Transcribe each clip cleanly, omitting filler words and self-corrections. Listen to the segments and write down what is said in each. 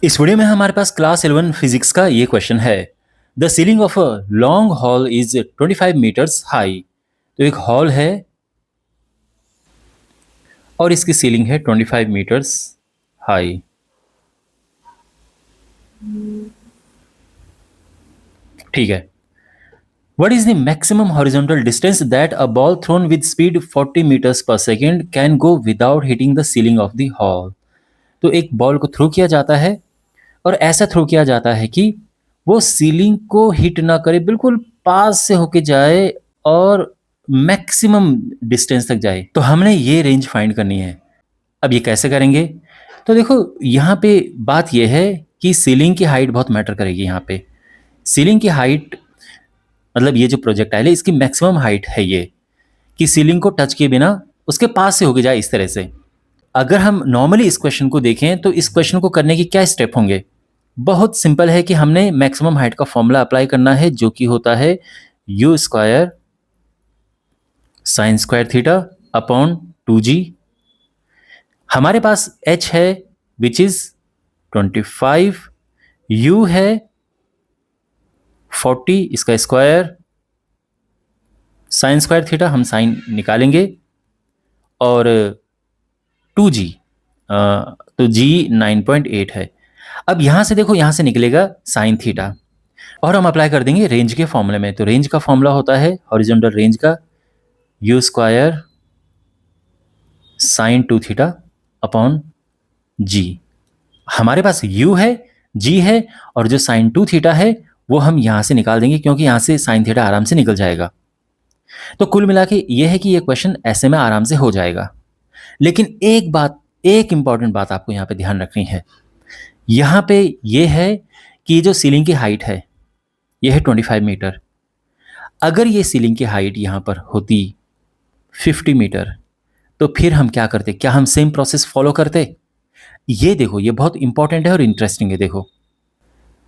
इस वीडियो में हमारे पास क्लास 11 फिजिक्स का ये क्वेश्चन है। The ceiling of a long hall is 25 metres high. तो एक हॉल है और इसकी सीलिंग है 25 मीटर्स हाई। ठीक है। What is the maximum horizontal distance that a ball thrown with speed 40 meters per second can go without hitting the ceiling of the hall? तो एक बॉल को थ्रो किया जाता है और ऐसा थ्रो किया जाता है कि वो सीलिंग को हिट ना करे, बिल्कुल पास से होके जाए और मैक्सिमम डिस्टेंस तक जाए। तो हमने ये रेंज फाइंड करनी है। अब ये कैसे करेंगे? तो देखो यहाँ पे बात ये है कि सीलिंग की हाइट बहुत मैटर करेगी। यहाँ पे सीलिंग की हाइट मतलब ये जो प्रोजेक्टाइल है इसकी मैक्सिमम हाइट है ये कि सीलिंग को टच किए बिना उसके पास से होके जाए इस तरह से। अगर हम नॉर्मली इस क्वेश्चन को देखें तो इस क्वेश्चन को करने के क्या स्टेप होंगे? बहुत सिंपल है कि हमने मैक्सिमम हाइट का फॉर्मूला अप्लाई करना है जो कि होता है you square sine square theta upon 2g। हमारे पास h है विच इज 25, u है 40, इसका स्क्वायर साइन स्क्वायर थीटा हम साइन निकालेंगे और 2g तो g 9.8 है। अब यहाँ से देखो यहाँ से निकलेगा साइन थीटा और हम अप्लाई कर देंगे रेंज के फॉर्मूले में। तो रेंज का फॉर्मूला होता है हॉरिजॉन्टल रेंज का u square sine 2 theta upon g. हमारे पास u है, g है और जो साइन 2 थीटा है वो हम यहाँ से निकाल देंगे क्योंकि यहाँ से साइन थीटा आराम से निकल जाएगा। तो कुल मिला के ये है कि ये क्वेश्चन ऐसे में आराम से हो जाएगा। लेकिन एक इंपॉर्टेंट बात आपको यहाँ पे ध्यान रखनी है। यहाँ पे ये है कि जो सीलिंग की हाइट है ये है 25 मीटर। अगर ये सीलिंग की हाइट यहाँ पर होती 50 मीटर तो फिर हम क्या करते? क्या हम सेम प्रोसेस फॉलो करते? ये देखो ये बहुत इंपॉर्टेंट है और इंटरेस्टिंग है।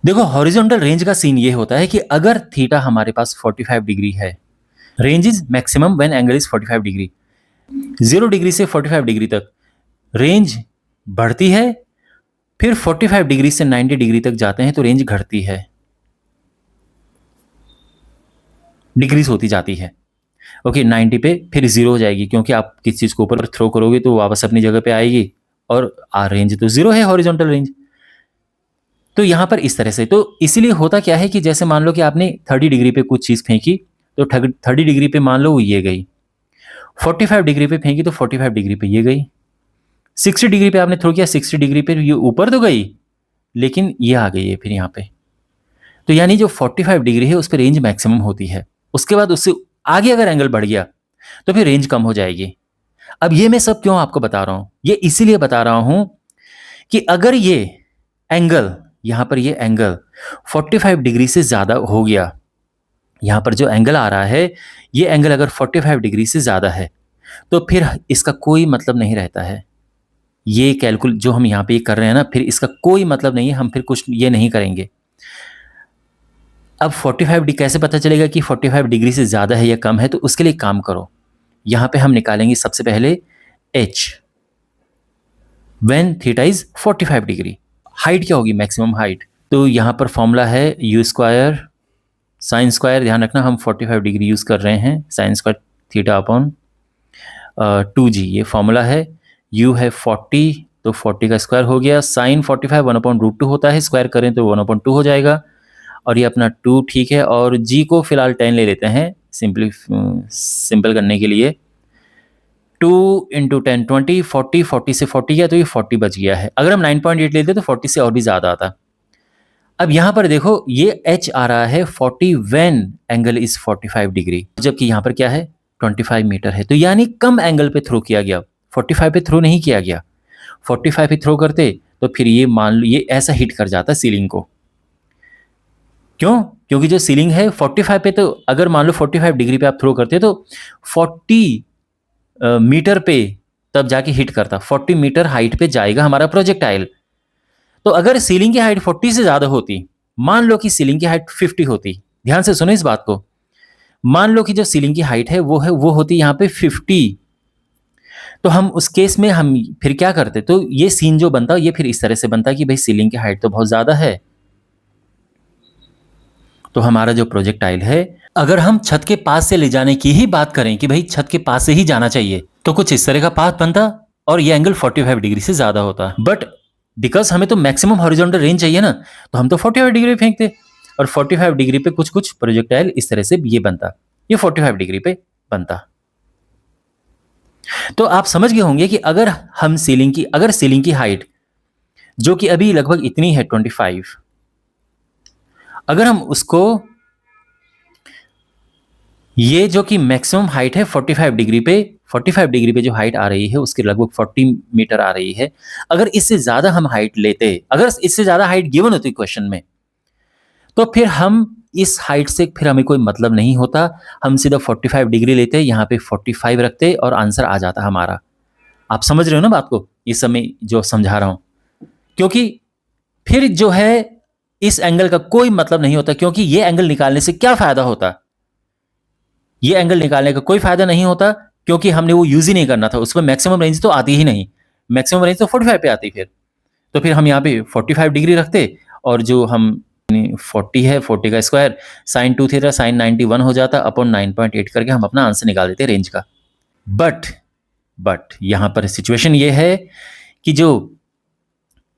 देखो हॉरिजॉन्टल रेंज का सीन ये होता है कि अगर थीटा हमारे पास 45 डिग्री है, range is maximum when angle is 45 degree. 0 degree से 45 डिग्री तक रेंज बढ़ती है, फिर 45 डिग्री से 90 डिग्री तक जाते हैं तो रेंज घटती है, डिक्रीज होती जाती है। ओके 90 पे फिर 0 हो जाएगी क्योंकि आप किसी चीज़ को ऊपर थ्रो करोगे तो वापस अपनी जगह पे आएगी और रेंज तो 0 है हॉरिजॉन्टल रेंज। तो यहाँ पर इस तरह से तो इसीलिए होता क्या है कि जैसे मान लो कि आपने 30 डिग्री पे कुछ चीज़ फेंकी तो 30 डिग्री पे मान लो वो ये गई, 45 डिग्री पे फेंकी तो 45 डिग्री पे ये गई, 60 डिग्री पे आपने थ्रो किया 60 डिग्री पे ये ऊपर तो गई लेकिन ये आ गई है फिर यहाँ पे। तो यानी जो 45 डिग्री है उस पर रेंज मैक्सिमम होती है। उसके बाद उससे आगे अगर एंगल बढ़ गया तो फिर रेंज कम हो जाएगी। अब ये मैं सब क्यों आपको बता रहा हूँ? ये इसीलिए बता रहा हूँ कि अगर ये एंगल यहाँ पर ये एंगल 45 डिग्री से ज़्यादा हो गया, यहाँ पर जो एंगल आ रहा है ये एंगल अगर 45 डिग्री से ज़्यादा है तो फिर इसका कोई मतलब नहीं रहता है। ये कैलकुल जो हम यहाँ पे कर रहे हैं ना, फिर इसका कोई मतलब नहीं है, हम फिर कुछ ये नहीं करेंगे। अब 45 डिग्री कैसे पता चलेगा कि 45 डिग्री से ज़्यादा है या कम है? तो उसके लिए काम करो, यहाँ पे हम निकालेंगे सबसे पहले h when theta is 45 degree. Height क्या होगी? Maximum height. तो यहाँ पर फॉर्मूला है यू स्क्वायर साइन स्क्वायर, ध्यान रखना हम 45 डिग्री यूज़ कर रहे हैं, sine square theta upon 2g ये फॉर्मूला है। u है 40 तो 40 का स्क्वायर हो गया, साइन 45 1/√2 होता है, स्क्वायर करें तो 1/2 हो जाएगा और ये अपना 2 ठीक है। और g को फिलहाल 10 ले लेते हैं सिंपल करने के लिए। 2 × 10 20, 40 से 40 गया तो ये 40 बच गया है। अगर हम 9.8 लेते तो 40 से और भी ज़्यादा आता। अब यहाँ पर देखो ये h आ रहा है 40 व्हेन एंगल इज 45 डिग्री, जबकि यहाँ पर क्या है 25 मीटर है। तो यानी कम एंगल पे थ्रो किया गया, 45 पे थ्रो नहीं किया गया। 45 पे थ्रो करते तो फिर ये मान लो ये ऐसा हिट कर जाता सीलिंग को। क्यों? क्योंकि जो सीलिंग है 45 पे, तो अगर मान लो 45 डिग्री पे आप थ्रो करते तो 40 मीटर पे तब जाके हिट करता, 40 मीटर हाइट पे जाएगा हमारा प्रोजेक्टाइल। तो अगर सीलिंग की हाइट 40 से ज़्यादा होती, मान लो कि सीलिंग की हाइट 50 होती, ध्यान से सुनो इस बात को, मान लो कि जो सीलिंग की हाइट है वो होती यहाँ पे 50, तो हम उस केस में हम फिर क्या करते, तो ये सीन जो बनता ये फिर इस तरह से बनता कि भाई सीलिंग की हाइट तो बहुत ज़्यादा है, तो हमारा जो प्रोजेक्टाइल है, अगर हम छत के पास से ले जाने की ही बात करें कि भाई छत के पास से ही जाना चाहिए, तो कुछ इस तरह का पाथ बनता और ये एंगल 45 डिग्री से ज़्यादा होता। बट बिकॉज हमें तो मैक्सिमम हॉरिजॉन्टल रेंज चाहिए ना, तो हम तो 45 डिग्री पे फेंकते, और 45 डिग्री पे कुछ कुछ प्रोजेक्टाइल इस तरह से ये बनता, ये 45 डिग्री पे बनता। तो आप समझ गए होंगे कि अगर सीलिंग की हाइट जो कि अभी लगभग इतनी है 25, अगर हम उसको, ये जो कि मैक्सिमम हाइट है 45 डिग्री पे, 45 डिग्री पे जो हाइट आ रही है उसकी लगभग 40 मीटर आ रही है, अगर इससे ज़्यादा हम हाइट लेते, अगर इससे ज़्यादा हाइट गिवन होती क्वेश्चन में, तो फिर हम इस हाइट से फिर हमें कोई मतलब नहीं होता, हम सीधा 45 डिग्री लेते, यहाँ पे 45 रखते और आंसर आ जाता हमारा। आप समझ रहे हो ना बात को, इस समय जो समझा रहा हूँ, क्योंकि फिर जो है इस एंगल का कोई मतलब नहीं होता, क्योंकि ये एंगल निकालने से क्या फायदा होता, ये एंगल निकालने का कोई फायदा नहीं होता, क्योंकि हमने वो यूज ही नहीं करना था, उसमें मैक्सिमम रेंज तो आती ही नहीं, मैक्सिमम रेंज तो 45 पे आती फिर, तो फिर हम यहाँ पे 45 डिग्री रखते, और जो हम 40 है, 40 का स्क्वायर साइन 2 थीटा साइन 91 हो जाता अपॉन 9.8 करके हम अपना आंसर निकाल देते रेंज का। बट यहाँ पर सिचुएशन ये है कि जो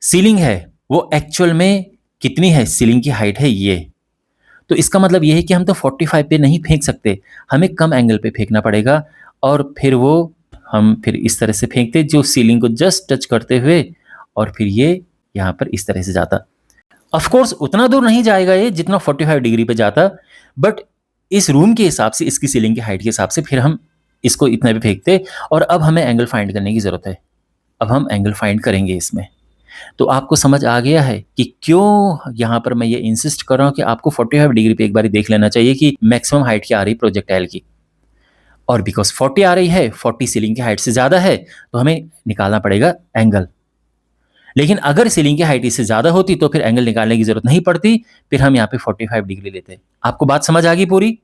सीलिंग है वो एक्चुअल में कितनी है, सीलिंग की हाइट है ये, तो इसका मतलब ये है कि हम तो 45 पे नहीं फेंक सकते, हमें कम एंगल पे फेंकना पड़ेगा, और फिर वो हम फिर इस तरह से फेंकते जो सीलिंग को जस्ट टच करते हुए, और फिर ये यहाँ पर इस तरह से जाता। ऑफ कोर्स उतना दूर नहीं जाएगा ये जितना 45 डिग्री पे जाता, बट इस रूम के हिसाब से, इसकी सीलिंग की हाइट के हिसाब से फिर हम इसको इतने पे फेंकते, और अब हमें एंगल फाइंड करने की ज़रूरत है, अब हम एंगल फाइंड करेंगे इसमें। तो आपको समझ आ गया है कि क्यों यहाँ पर मैं ये इंसिस्ट कर रहा हूँ कि आपको 45 डिग्री पे एक बार देख लेना चाहिए कि मैक्सिमम हाइट क्या आ रही प्रोजेक्टाइल की, और बिकॉज 40 आ रही है, 40 सीलिंग की हाइट से ज़्यादा है, तो हमें निकालना पड़ेगा एंगल। लेकिन अगर सीलिंग की हाइट इससे ज़्यादा होती तो फिर एंगल निकालने की ज़रूरत नहीं पड़ती, फिर हम यहाँ पे 45 डिग्री लेते। आपको बात समझ आ गई पूरी?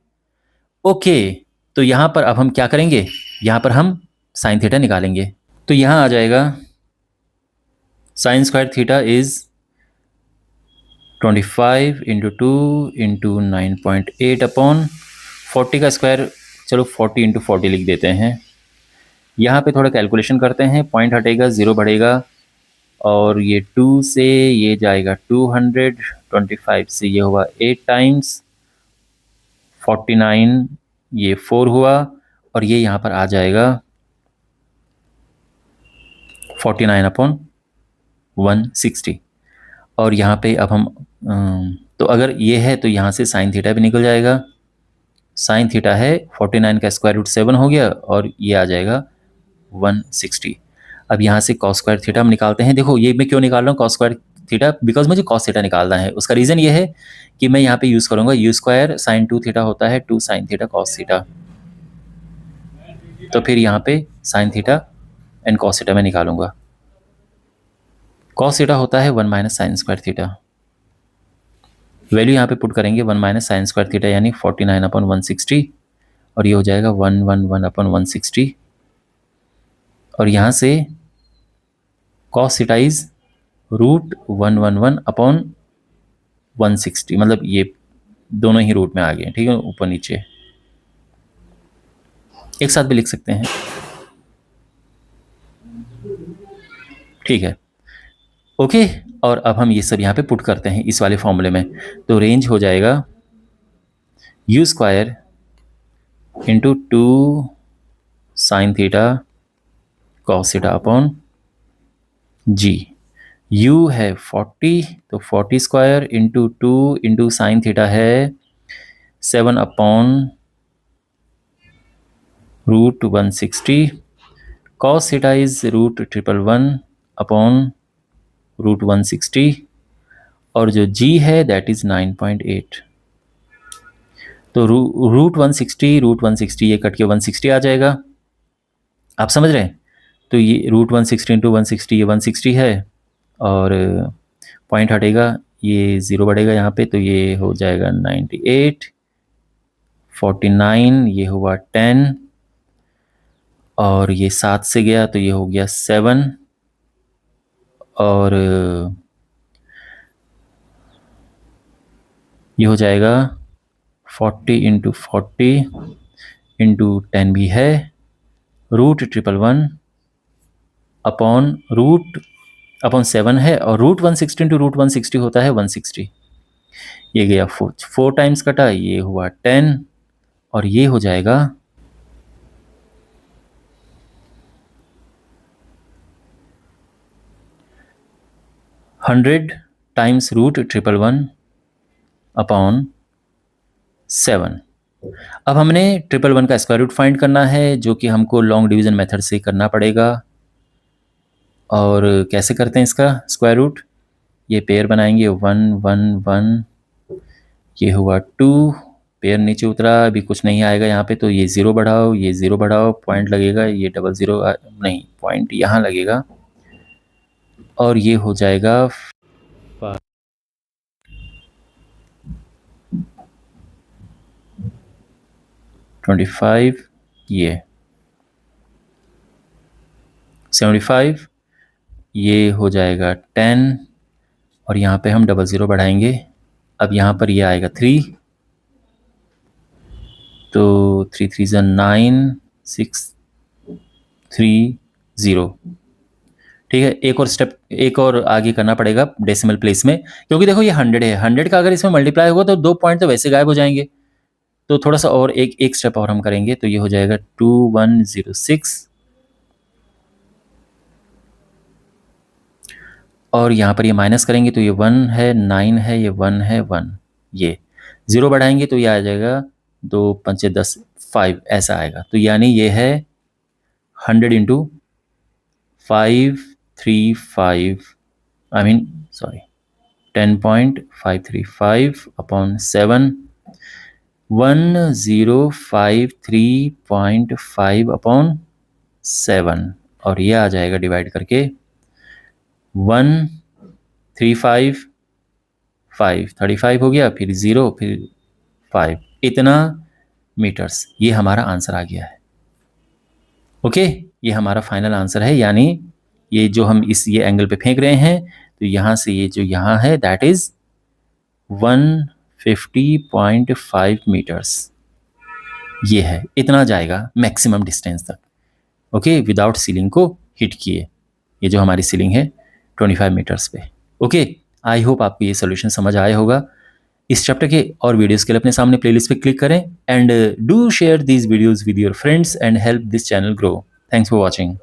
ओके, तो यहाँ पर अब हम क्या करेंगे, यहाँ पर हम साइन थीटा निकालेंगे, तो यहाँ आ जाएगा sine square theta is 25 into 2 into 9.8 upon 40 का स्क्वायर, चलो 40 इंटू 40 लिख देते हैं। यहाँ पे थोड़ा कैलकुलेशन करते हैं, पॉइंट हटेगा, ज़ीरो बढ़ेगा, और ये 2 से ये जाएगा 200, 25 से ये हुआ 8 टाइम्स, 49 ये 4 हुआ, और ये यहाँ पर आ जाएगा 49 अपॉन 160, और यहाँ पे अब हम तो अगर ये है तो यहाँ से साइन थीटा भी निकल जाएगा, साइन थीटा है 49 का स्क्वायर रूट 7 हो गया, और ये आ जाएगा 160। अब यहाँ से कॉस स्क्वायर थीटा हम निकालते हैं। देखो ये मैं क्यों निकाल रहा हूँ कॉस स्क्वायर थीटा, बिकॉज मुझे कॉस थीटा निकालना है। उसका रीज़न ये है कि मैं यहाँ पे यूज़ करूँगा यू स्क्वायर साइन 2 थीटा होता है 2 साइन थीटा कॉस थीटा, तो फिर यहाँ पे sine theta and cos theta मैं निकालूंगा। कॉस थीटा होता है 1 minus sine square theta, value यहाँ पे पुट करेंगे 1 माइनस साइन स्क्वायर थीटा यानी 49 अपॉन 160, और ये हो जाएगा 111 अपॉन 160, और यहाँ से cos theta is root 111 upon 160, मतलब ये दोनों ही रूट में आ गए, ठीक है, ऊपर नीचे एक साथ भी लिख सकते हैं, ठीक है, ओके। और अब हम ये सब यहाँ पे पुट करते हैं इस वाले फॉर्मूले में, तो रेंज हो जाएगा u square into 2 sine theta cos theta upon G, u है 40, तो 40 square into 2 into sine theta है 7 अपॉन root 160, cos theta is root 111 upon root 160, और जो g है दैट इज 9.8, तो रूट 160 ये कट के 160 आ जाएगा। आप समझ रहे हैं? तो ये रूट 160 इंटू 160 ये 160 है, और पॉइंट हटेगा, ये ज़ीरो बढ़ेगा यहाँ पे, तो ये हो जाएगा 98, 49 ये हुआ 10, और ये 7 से गया तो ये हो गया 7, और ये हो जाएगा 40 × 40 × 10 भी है, √111 अपॉन 7 है, और √160 × √160 होता है 160। ये गया 4 टाइम्स कटा, ये हुआ 10, और ये हो जाएगा 100 टाइम्स √111 अपॉन 7। अब हमने 111 का स्क्वायर रूट फाइंड करना है, जो कि हमको लॉन्ग डिवीजन मेथड से करना पड़ेगा। और कैसे करते हैं इसका स्क्वायर रूट? ये पेयर बनाएंगे 1 1 1, ये हुआ 2, पेयर नीचे उतरा, अभी कुछ नहीं आएगा यहाँ पे, तो ये 0 बढ़ाओ, ये 0 बढ़ाओ, पॉइंट लगेगा, ये 00 नहीं, पॉइंट यहाँ लगेगा, और ये हो जाएगा 25, ये 75, ये हो जाएगा 10, और यहाँ पे हम 00 बढ़ाएंगे। अब यहाँ पर ये आएगा 3, तो 3 3 9 6 3 0। ठीक है, एक और आगे करना पड़ेगा डेसिमल प्लेस में, क्योंकि देखो ये 100 है, 100 का अगर इसमें मल्टीप्लाई होगा तो 2 पॉइंट तो वैसे गायब हो जाएंगे। तो थोड़ा सा और एक स्टेप और हम करेंगे, तो ये हो जाएगा 2106, और यहाँ पर ये माइनस करेंगे तो ये 1 है, 9 है, ये 1 है, 1, ये 0 बढ़ाएंगे तो ये आ जाएगा 2 5 10 5, ऐसा आएगा। तो यानी ये है 100 × 535, I mean sorry 10.535 upon 7, 1053.5 upon 7, और ये आ जाएगा डिवाइड करके 135 हो गया, फिर 0, फिर 5, इतना मीटर्स। ये हमारा आंसर आ गया है। ओके, ये हमारा फाइनल आंसर है, यानी ये जो हम ये एंगल पे फेंक रहे हैं, तो यहाँ से ये जो यहाँ है दैट इज 150.5 मीटर्स। ये है, इतना जाएगा मैक्सिमम डिस्टेंस तक। ओके, विदाउट सीलिंग को हिट किए। ये जो हमारी सीलिंग है 25 मीटर्स पे। ओके, आई होप आपको ये सोल्यूशन समझ आया होगा। इस चैप्टर के और वीडियोस के लिए अपने सामने प्लेलिस्ट पे क्लिक करें, and do share these videos with your friends and help this channel grow. Thanks for watching.